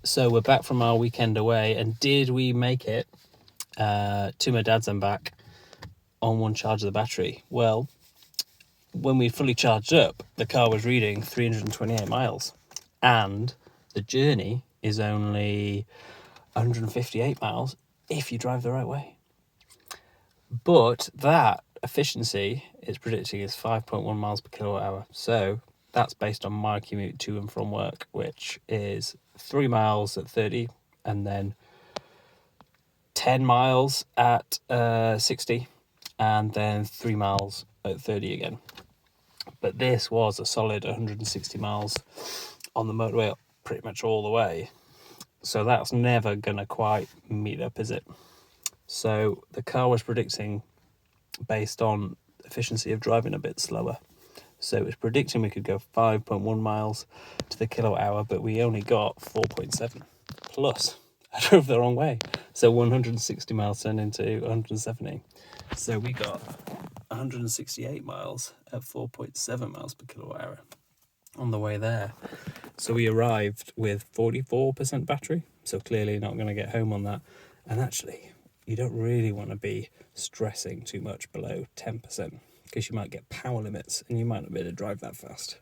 So we're back from our weekend away, and did we make it to my dad's and back on one charge of the battery? Well, when we fully charged up, the car was reading 328 miles, and the journey is only 158 miles if you drive the right way. But that efficiency is predicting is 5.1 miles per kilowatt hour. So that's based on my commute to and from work, which is 3 miles at 30 and then 10 miles at 60 and then 3 miles at 30 again. But this was a solid 160 miles on the motorway pretty much all the way. So that's never going to quite meet up, is it? So the car was predicting based on efficiency of driving a bit slower. So it was predicting we could go 5.1 miles to the kilowatt hour, but we only got 4.7. Plus, I drove the wrong way. So 160 miles turned into 170. So we got 168 miles at 4.7 miles per kilowatt hour on the way there. So we arrived with 44% battery. So clearly not going to get home on that. And actually, you don't really want to be stressing too much below 10% because you might get power limits and you might not be able to drive that fast.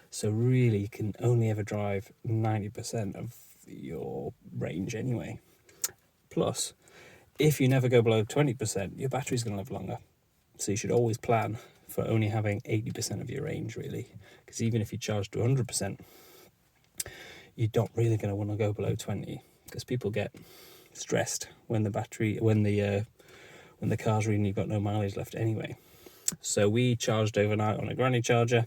So really you can only ever drive 90% of your range anyway. Plus, if you never go below 20%, your battery's going to live longer. So you should always plan for only having 80% of your range, really. Because even if you charge to 100%, you're not really going to want to go below 20 because people get stressed when the car's reading you've got no mileage left anyway. So we charged overnight on a granny charger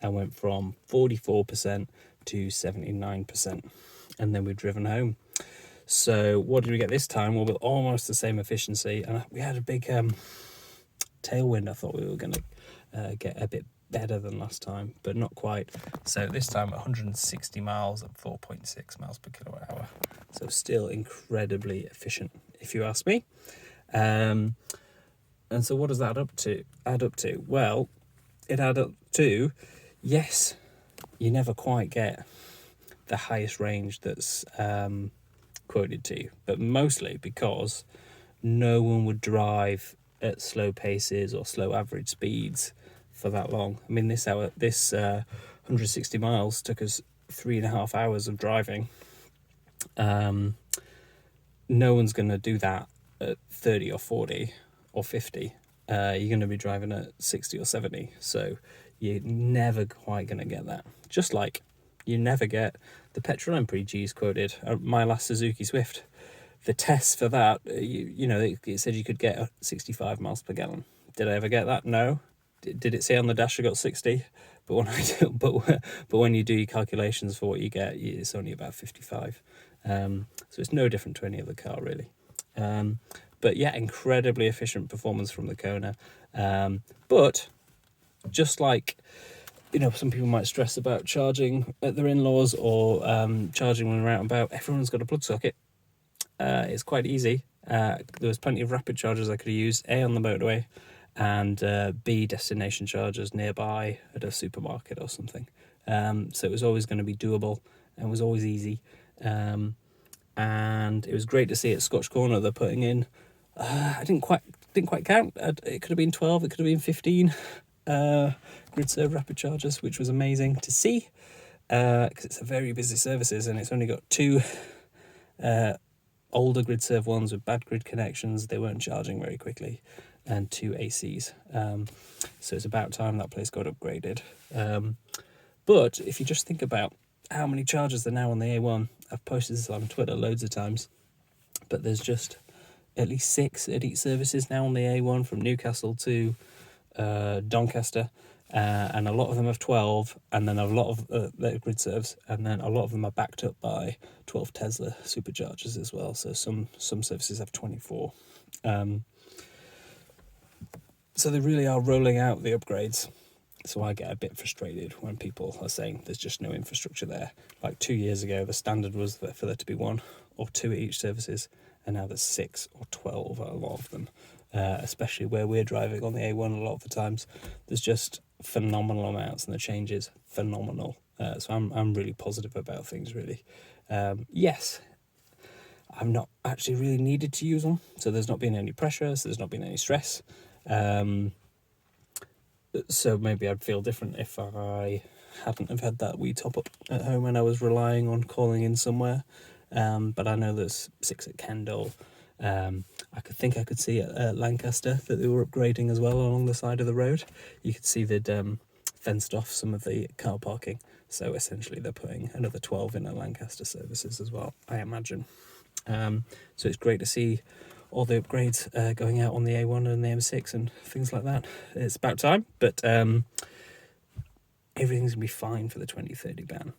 and went from 44% to 79%, and then we've driven home. So what did we get this time? Well, with almost the same efficiency, and we had a big tailwind. I thought we were going to get a bit better than last time, but not quite. So this time 160 miles at 4.6 miles per kilowatt hour. So still incredibly efficient, if you ask me. And so what does that add up to? Well, it add up to, yes, you never quite get the highest range that's quoted to you, but mostly because no one would drive at slow paces or slow average speeds for that long. I mean, this 160 miles took us 3.5 hours of driving. No one's going to do that at 30 or 40 or 50. You're going to be driving at 60 or 70. So you're never quite going to get that. Just like you never get the petrol MPGs quoted. My last Suzuki Swift, the test for that, it said you could get 65 miles per gallon. Did I ever get that? No. Did it say on the dash I got 60? But when you do your calculations for what you get, it's only about 55. So it's no different to any other car, really. But yeah, incredibly efficient performance from the Kona. But just like, some people might stress about charging at their in-laws or charging when they're out and about, everyone's got a plug socket. It's quite easy. There was plenty of rapid chargers I could have used, A, on the motorway, and B, destination chargers nearby at a supermarket or something. So it was always going to be doable and was always easy. And it was great to see at Scotch Corner they're putting in, I didn't quite count, it could have been 12, it could have been 15 grid serve rapid chargers, which was amazing to see, because it's a very busy services and it's only got 2 older grid serve ones with bad grid connections. They weren't charging very quickly, and 2 ACs. So it's about time that place got upgraded. But if you just think about how many chargers there are now on the A1, I've posted this on Twitter loads of times, but there's just at least 6 at each services now on the A1 from Newcastle to Doncaster, and a lot of them have 12, and then a lot of their grid serves, and then a lot of them are backed up by 12 Tesla superchargers as well. So some services have 24. So they really are rolling out the upgrades. So I get a bit frustrated when people are saying there's just no infrastructure there. Like 2 years ago, the standard was for there to be 1 or 2 at each services, and now there's 6 or 12 at a lot of them. Especially where we're driving on the A1 a lot of the times, there's just phenomenal amounts, and the change is phenomenal. So I'm really positive about things, really. Yes, I've not actually really needed to use them, so there's not been any pressure, so there's not been any stress. So maybe I'd feel different if I hadn't have had that wee top up at home and I was relying on calling in somewhere. But I know there's 6 at Kendal. I could see at Lancaster that they were upgrading as well along the side of the road. You could see they'd fenced off some of the car parking. So essentially they're putting another 12 in at Lancaster services as well, I imagine. So it's great to see all the upgrades going out on the A1 and the M6 and things like that. It's about time, but everything's going to be fine for the 2030 ban.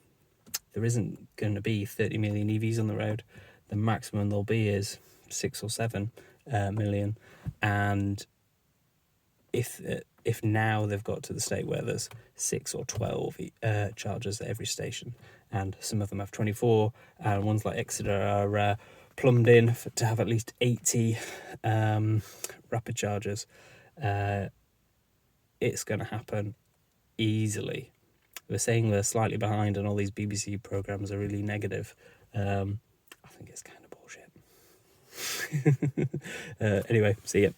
There isn't going to be 30 million EVs on the road. The maximum there'll be is 6 or 7 million. And if now they've got to the state where there's 6 or 12 chargers at every station, and some of them have 24, and ones like Exeter are plumbed in to have at least 80 rapid chargers, it's going to happen easily. We're saying they're slightly behind and all these BBC programmes are really negative. I think it's kind of bullshit. Anyway, see ya.